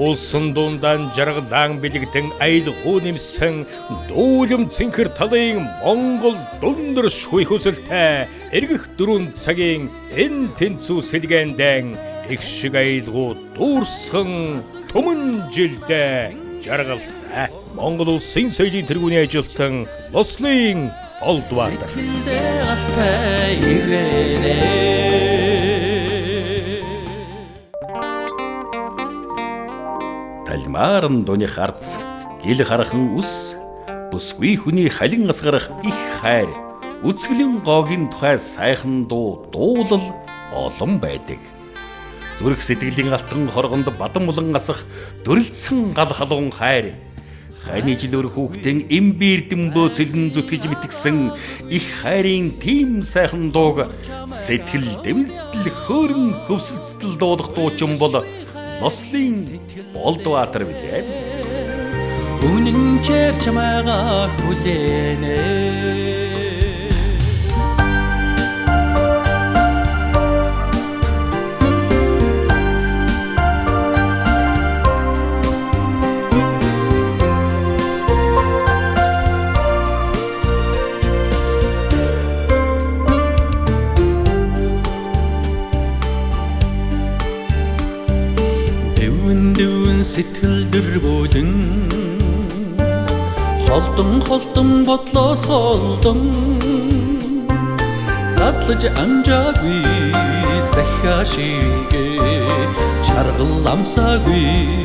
Улсын дундaan жаргалаан бэлэгдэн аялгуу нэмсэн дүүлэм цэнхэр талын Монгол дундэр шгүй хөсөлтэй эргэх 4 цагийн энэ тэнцүү сэлгээндэн их шиг аялгуу дуурсхан түмэн жилдээ жаргалтай Монгол улсын соёлын тэргүүний ажилтан Лослын Олдбаатар. Талмаарн дуних арц гил харахан ус бүсгүй хүний халин асгарах их хайр үзгэлэн гоогийн тухай сайхан дуулал олон байдаг. Зүрх сэтгэлийн алтан хоргонд бадан булан асах дүрлцсэн гал халуун хайр хайны жилөр хүүхдэн эмбирдэм бөөцөлн зүтгэж мэтгсэн их хайрын тийм сайхан дууг сэтгэл дэвсдэл хөөрн хөвсөлтөл дуулах дуучин бол Лослын Олдбаатар билээ. Үнэн чэр чамайга хүлээнэ. Сэтгэл дөрвөлн холдон бодлоос холдон задлаж амжаагүй захиа шигээ чаргал амсаагүй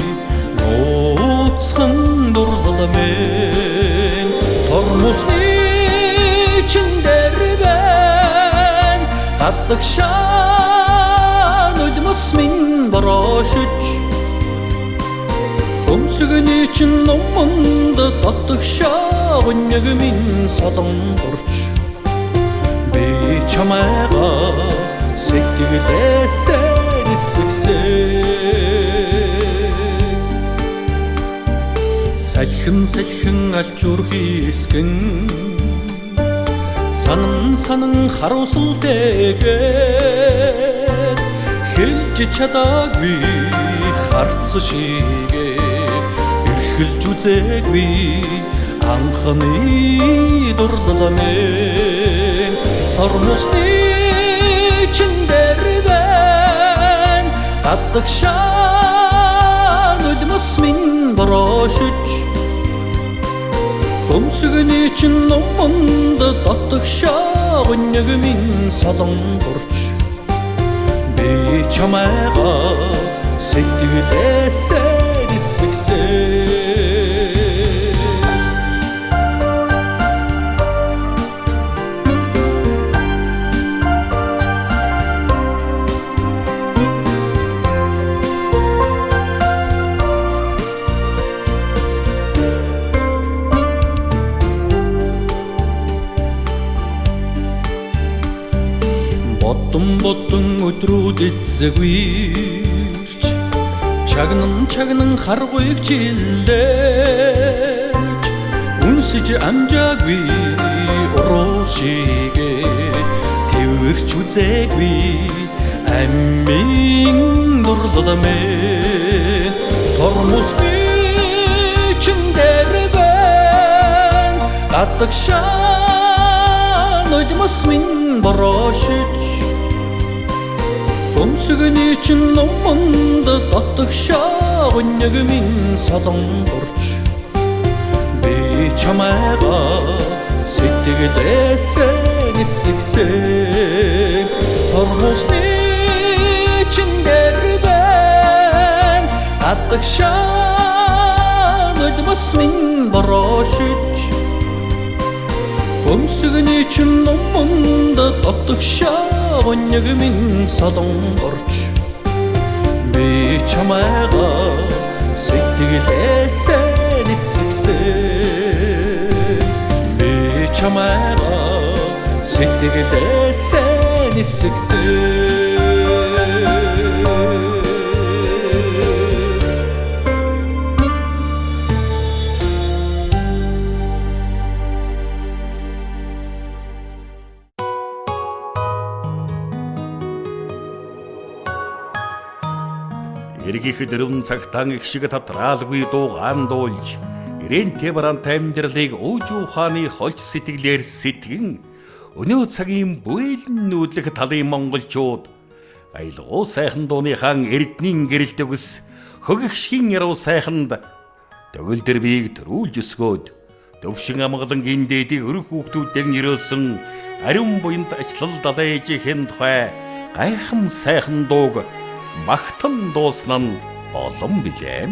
нууцхан дурламэн сормусны чиндэр бэн гадаг шаан үлмус минь борошиж өмсгөний чин номонд татдаг шавнэг минь солонгорч би чамайга сэтгэлээсээ нисгсээ салхин алчуур хийсгэн санан харуусалтэйгээ хэлж чадаагүй харц шигээ эхэлж үзээгүй анхны дурдламэн сормусны чиндэр бэн гадаг шаан үлмус минь борошиж өмсгөний чин номонд татдаг шавнэг минь солонгорч би чамайга сэтгэлээсээ нисгсээ бодон өдрүүд эцэгвэрч чагнан харгуйг чиллээж үнсэж амжаагүй уруушигээ тэрч үзээгүй аммин дурдламэн сормусны чиндэр бэн гадаг шаан үлмус минь борошиж өмсгөний чин номонд татдаг шавнэг минь солонгорч би чамайга сэтгэлээсээ нисгсээ сормусны чиндэр бэн гадаг шаан үлмус минь борошиж өмсгөний чин номонд татдаг шавнэг минь солонгорч би чамайга сэтгэлээсээ нисгсээ би чамайга сэтгэлээсээ нисгсээ Сэргийх дөрвөн цагтаан их шиг татраалгүй дуугаан дуулж ирэнтэй бараантай амьдралыг өөжүү ухааны холч сэтгэлээр сэтгэн өнөө цагийн бүэлэн нүүдлэх талын монголчууд аялгуу сайхан дууныхаа эрднийн гэрэл төгс хөгөгшгийн яруу сайханд төгөлдөр биег төрүүлж өсгөөд төвшин амгалангийн дээдийг өрх хүүхдүүдэн нэрөөсөн ариун буянд ачлал далайжийн тухай гайхам сайхан дууг магтан дуусан нь олон билээ.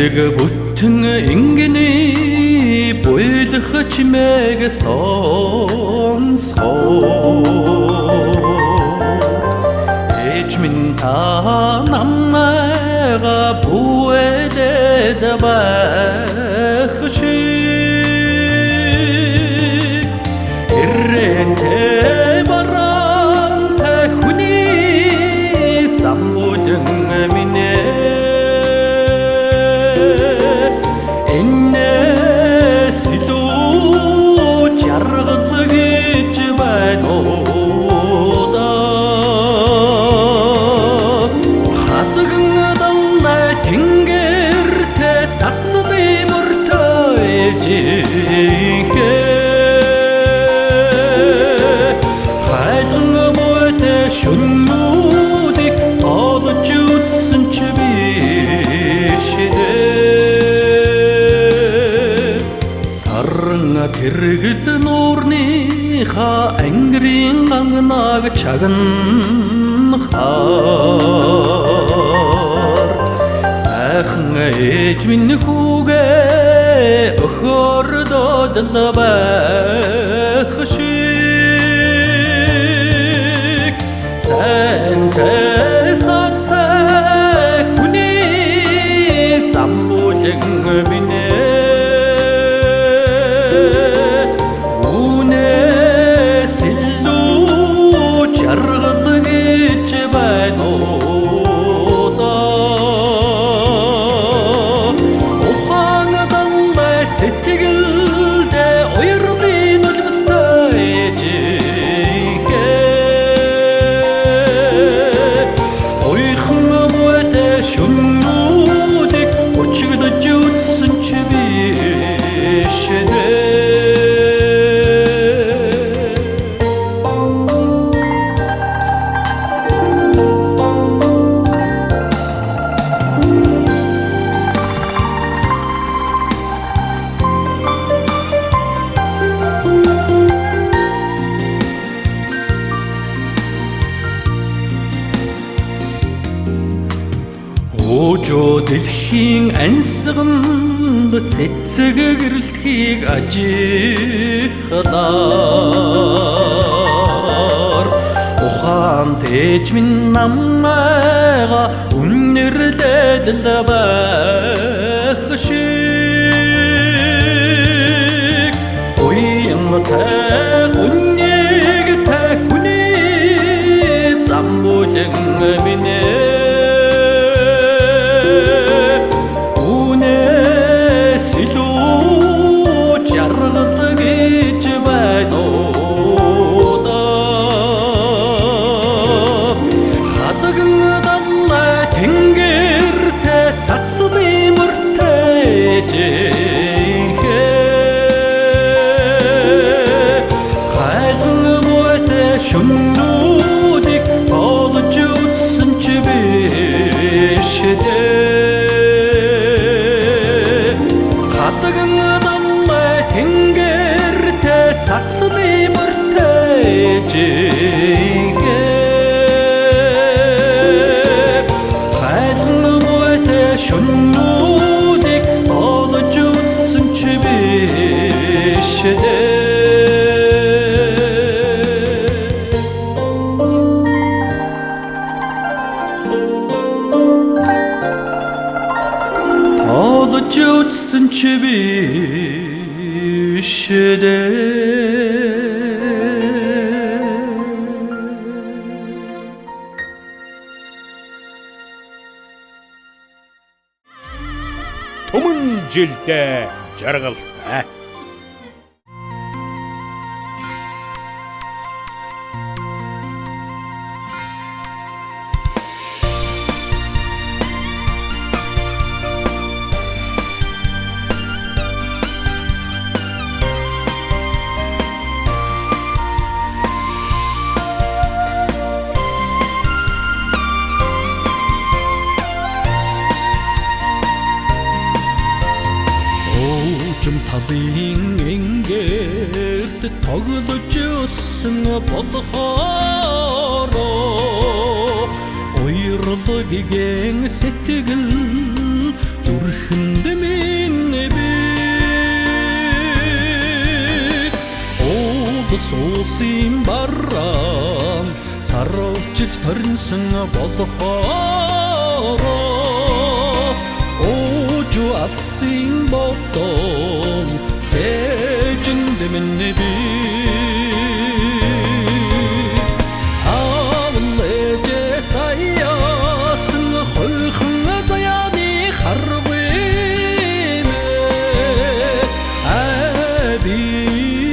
Элэг бүтэн ингэний буйлах чимээг сонсгоо Эч минь та намайга бүэдэд байх шиг Ирэнтэй бараантай хүний замбулан минь шүнмүүдийг тоолж үзсэн ч биш сарн тэргэл нуурныхаа ангирын ганганаг чагнахаар сайхан ээж минь хүүгээ өхөрдөөд байх шиг Сэнтэй садтай хүний замбулан минь Үнээс илүү жаргал гэж байна уу ухаан далай сэтгэлдээ уярлын үлмстэй шүнмүүдийг өчгөлж үзсэн ч биш Ожоо дэлхийн ансганд цэцэг гэрэлтхийг ажихлаар ухаан тээж минь намайга үнэрлээд л байх шиг уянгатай үнэгтэй хүний замбулан минь Цацны мөртэй хайзан мөтэй шүннүүдийг олж үзсэн ч биш хатагн даммай тэнгэртэй цацны мөртэй шүннүүдийг олж үзсэн ч биш олж үзсэн ч биш Түмэн жилдээ жаргалтай. Талын энгэрт тоглож өссөн болохоор уйрлаг гэгэн сэтгэл зүрхэнд минь би Уусын бараан саравчилж торнсон болохоор Ожу асын бодон цэжэнд минь би Авлэдэ саяасан хойхон заяаны харвэмэ Аби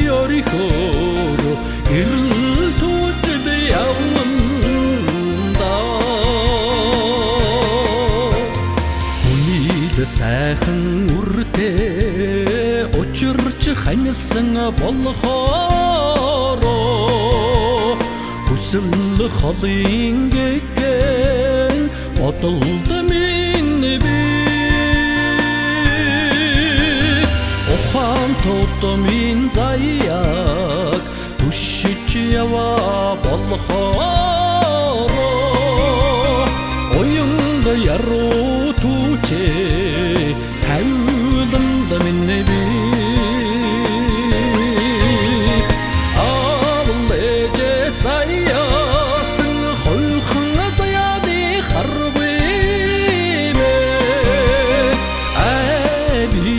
орихоро ирэл тужид явманда Сайхан үртэй учирч ханилсан болохоор хүсэл холын гэгэн бодолд минь би ухаан тот минь заяаг түшиж яваа болохоор оюнд яруу түчээ тавиланд минь би Авлэдэ саяасан хойхон заяаны харвэмэ Аби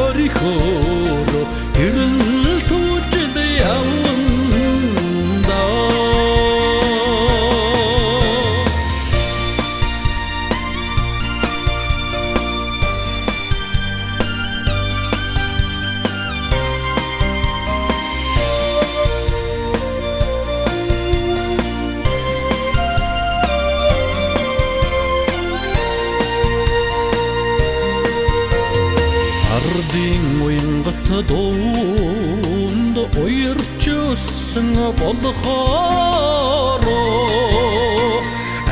орихоро ирэл тужид явманда Ардын уянгат дуунд уярч өссөн болохоор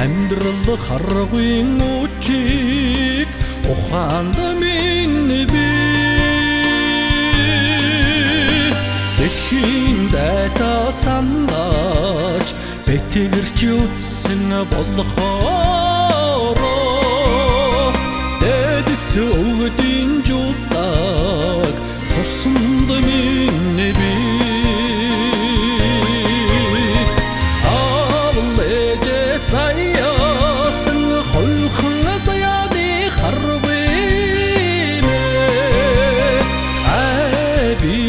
амьдрал харгын үчиг ухаанд минь би дэлхийн дайта санаж бэтгэрч үтсэн болохоор дэдэс өвдийн жуулдаг цуснд минь би Авлэдэ саяасан хойхон заяаны харвэмэ Аби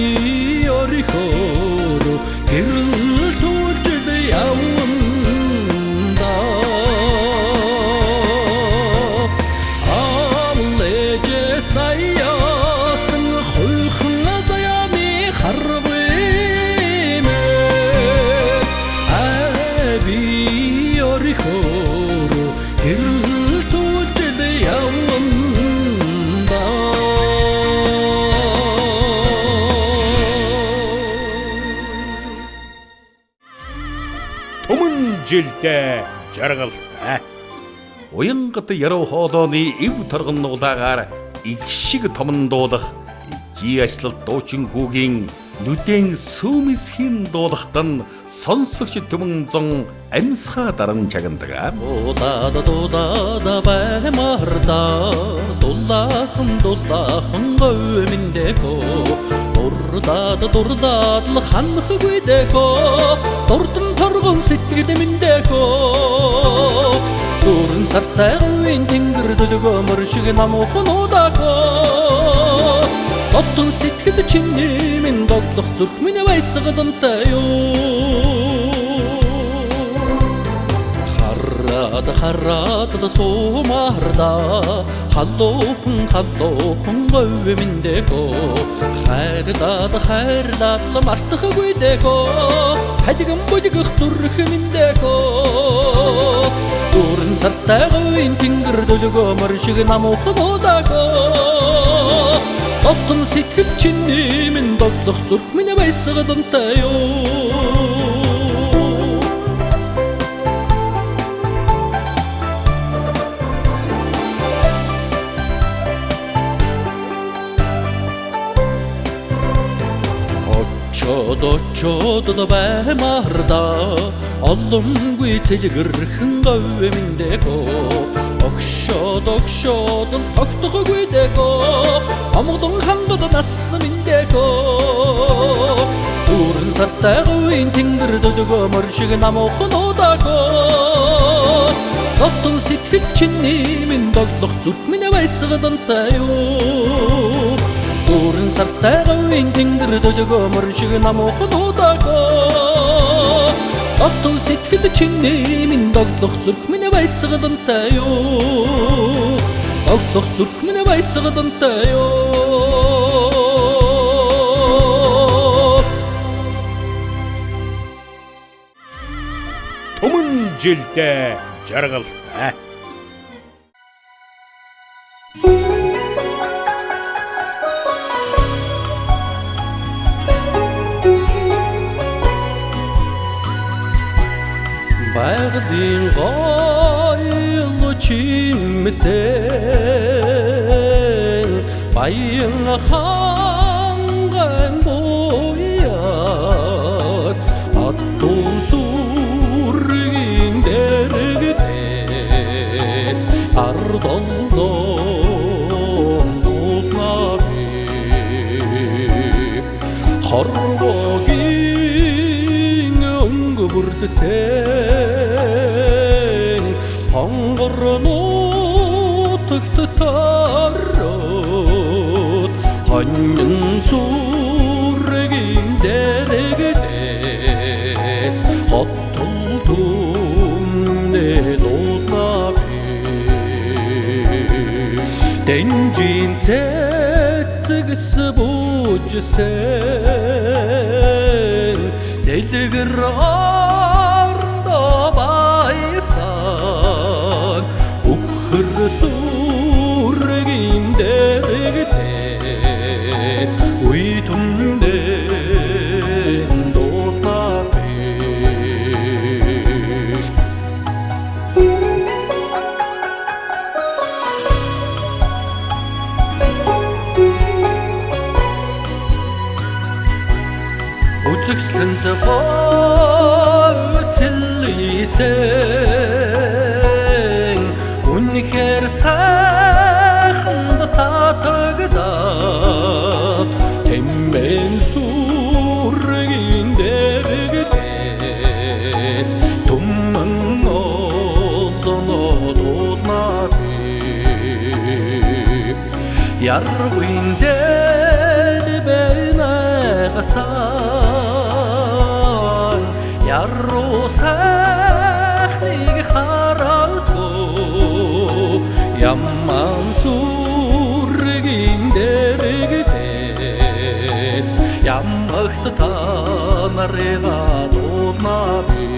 орихоро ирэл тужид явманда Авлэдэ саяасан хойхон заяаны харвэмэ Аби орихоро ирэл тужид явманда Түмэн жилдээ жаргалтай. Уянгат яруу хоолойны эв торгоннуулагаар их шиг томндуулах жи ачлал дуучин хүүгийн нүдэн сүүмэсхийн дуулахт нь сонсогч түмэн зон амьсгаа даран чагнадаг. Дулаад баймарда дулаахан говьминдэко дурдаад л ханхгүй дэко дурдан торгон сэтгэл миндэко дуран сартай говийн тэнгэр дөлгөөмөр шиг намуухан удако дотн сэтгэл чиний минь доглох зүрх минь баясгадантай юу хараад суумарда халуухан говь миндэхөө хайрлаад мартахгүй дэхөө хадигэн бүдгэх зүрх миндэхөө дөрөн сартай говийн тэнгэр дөлгөөмөр шиг намуухан удаагөө дотн сэтгэл чиний минь доглох зүрх минь баясгадантай юу очоод баймарда олонгүй цэлгэрхэн говь миндэхөө огшоод тогтохгүй дэхөө амгадон хангад нас миндэхөө дөрөн сартай говийн тэнгэр дөлгөөмөр шиг намуухан удаагөө дотн сэтгэл чиний минь доглох зүрх минь баясгадантай юу дөрөн сартай говийн тэнгэр дөлгөөмөр шиг намуухан удаагөө дотн сэтгэл чиний минь доглох зүрх минь баясгадантай юу доглох зүрх минь баясгадантай юу Түмэн жилдээ жаргалтай Байгалийн гоёл чимсэн баян ханган бояд атун сүргийн дэрэгдэс ардолдон дутнаби хорвогийн өнгөрсөн хонгорнотогт тарууд хонин зүргийн дэрэгдэс хоттолдумне дутнаби дэнжин цэцэгс бүжсэн дэлгэр сүргийн дэрэгдэс үйтүндэн дутнаби үзэгсэлэнт гоцэллийсэн үнэхээр сайхан татагдаад тэммэн сүргийн дэрэгдэс түмэн олдоноо дутнаби яргын дэд бэнагасан яруу сайхныг хараадгүй яман сүргийн дэрэгдэс ямагт та нарыга дутнаби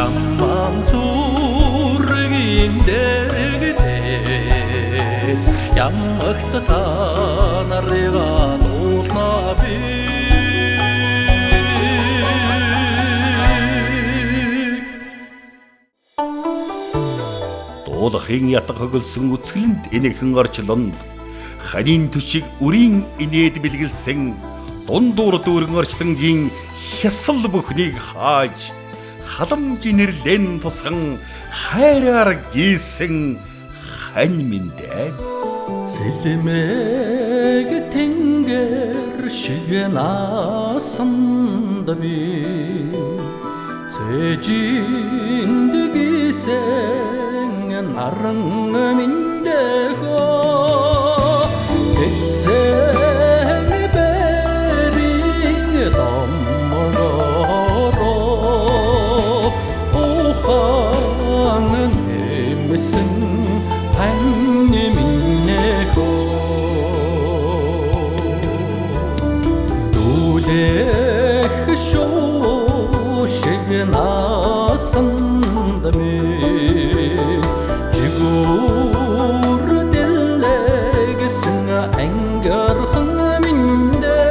яман сүргийн дэрэгдэс ямагт та нарыга дутнаби Уулахын ятга хөгөлсөн үцгэлэнд энэхэн орчлонд ханийн төшиг үрийн инээд бэлгэлсэн дундуур дүүрэн орчлонгийн хясал бүхнийг хааж халамжийн нэрлэн тусган хайраар гийсэн хань миндээ Сэлмэг тэнгэр шиг наасанд би цэжинд гисэн наран миндэхөө цэцэ хийсэн таны минийхөө дүүлэх шүү шиг наасанд минь жигүүр дэлгэсэн ангирхан миндэ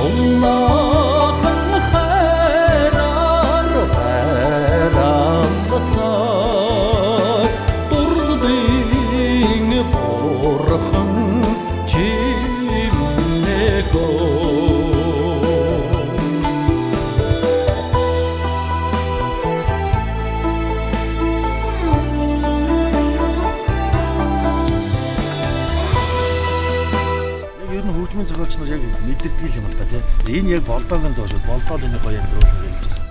уллахан хайраар хайрласаа дурдын бурхан чимнэгөө хөгжмийн зохиолч нар яг мэддэг юм л да тийм. Энэ яг болдоогийн доо шүү. Болдоо энэ гоё амьдруулна гэж хэлжсэн.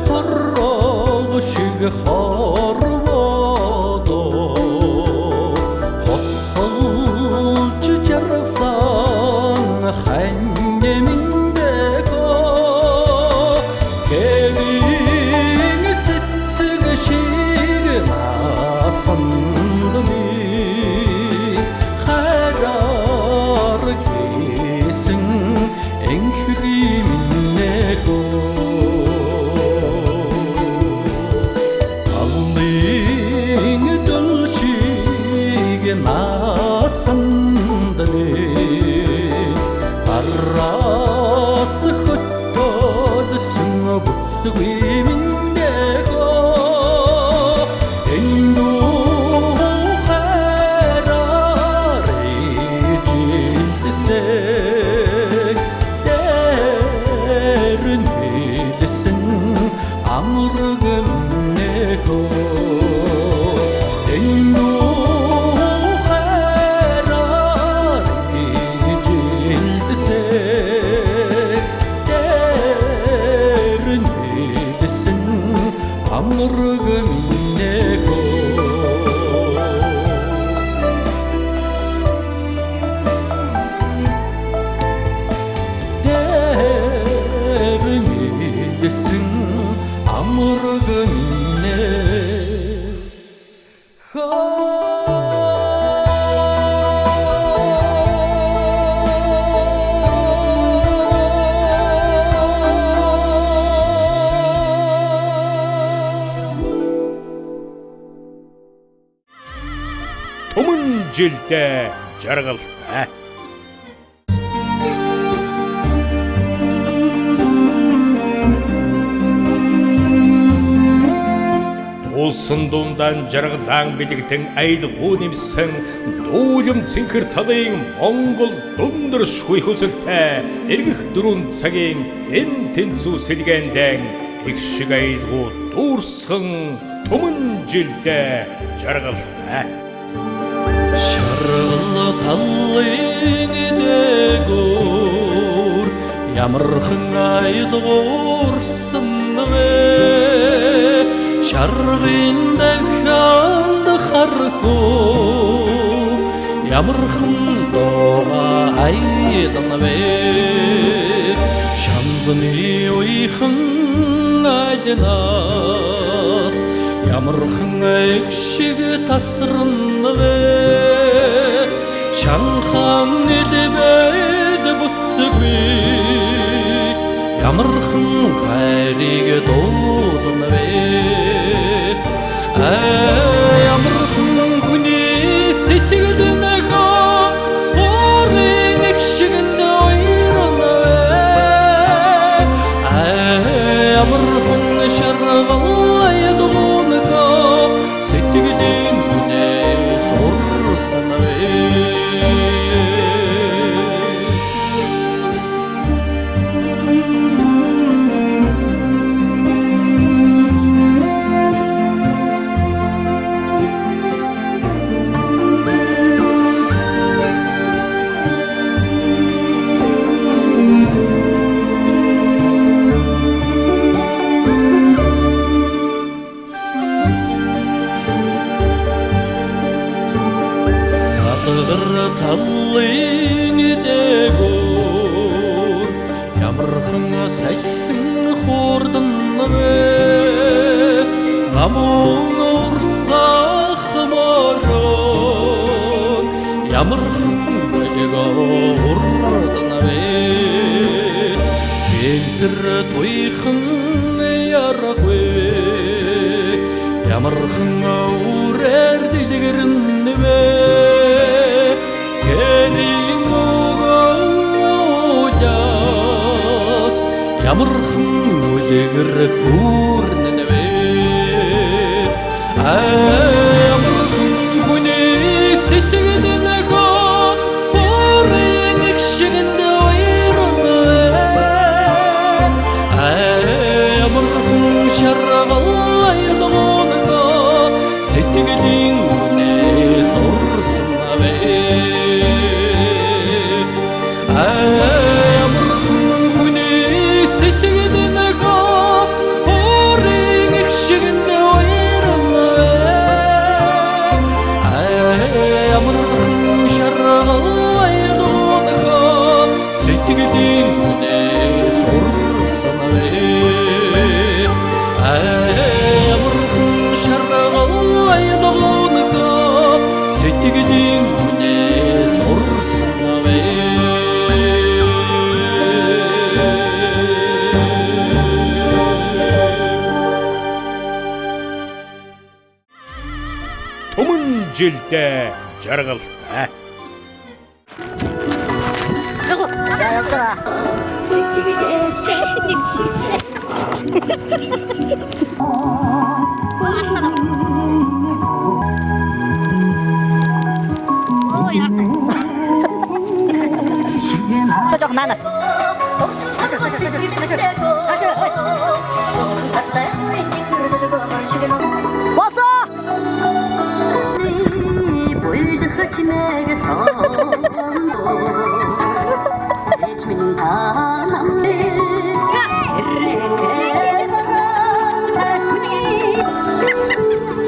Торог шиг хорвоо хосолж жаргасан хань миндэгөө гэрийн цэцэг шиг наасан араас хөттөлсөн бүсгүй миндэгөө эндүү хайраар ижилдэсэй дэрэн хэлсэн амраг миндэгөө Түмэн жилдээ жаргалтай. Улсын дундан жаргалан бэлэгдэн айлгуу нэмсэн дүүлэм цэнхэр талын Монгол дундэршгүй хүсэлтэй эргэх 4 цагийн энэ тэнцүү сэлгээндэн их шиг айлгуу дүүрсхэн түмэн жилдээ жаргалтай. Шаргал талын дээгүүр ямархан айлгуурсан вэ шаргын дахиад хархуу ямархан доо айдан вэ шамзны уйхан айлнаас ямархан шиг тасран вэ шанхан нэлбэд бүсгүй ямархан хайрыг дуулна вэ ямархан хүний сэтгэл нөхөө өөрийн нэг шиг нойрна вэ ямархан шаргал сэтгэлийн үнэ сурсан вэ талын дээгүүр ямархан сайхан хуурдан намун урсах морон ямар урднавэ энзэр туйхан ярагвэ ямархан үрээр дэлгэрнэвэ гэрийн мөгөөс ямархан үлгэр хүрнэвэ ямархан хүний сэтгэл нэгөө бүрэн игшгэнд уйрнэвэ ямархан шаргал айдгонго сэтгэлийн үнээс урсанавэ ямархан хүний сэтгэл нэгөө бүрэн игшгэнд уйрнэвэ ямархан шаргал айдгонго сэтгэлийн үнээс урсанавэ ямархан шаргал айдгонго сэтгэлийн үнээс урсанавэ Түмэн жилдээ жаргалтай. 조금 많았어. 왔어.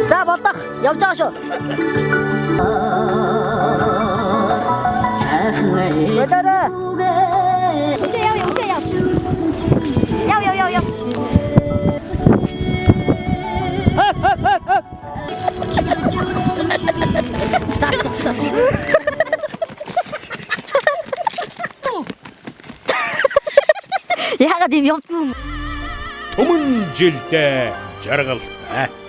자, 멀딱 염장하셔. 왜 따라?要。야가 님 옆. Түмэн жилдээ жаргалтай.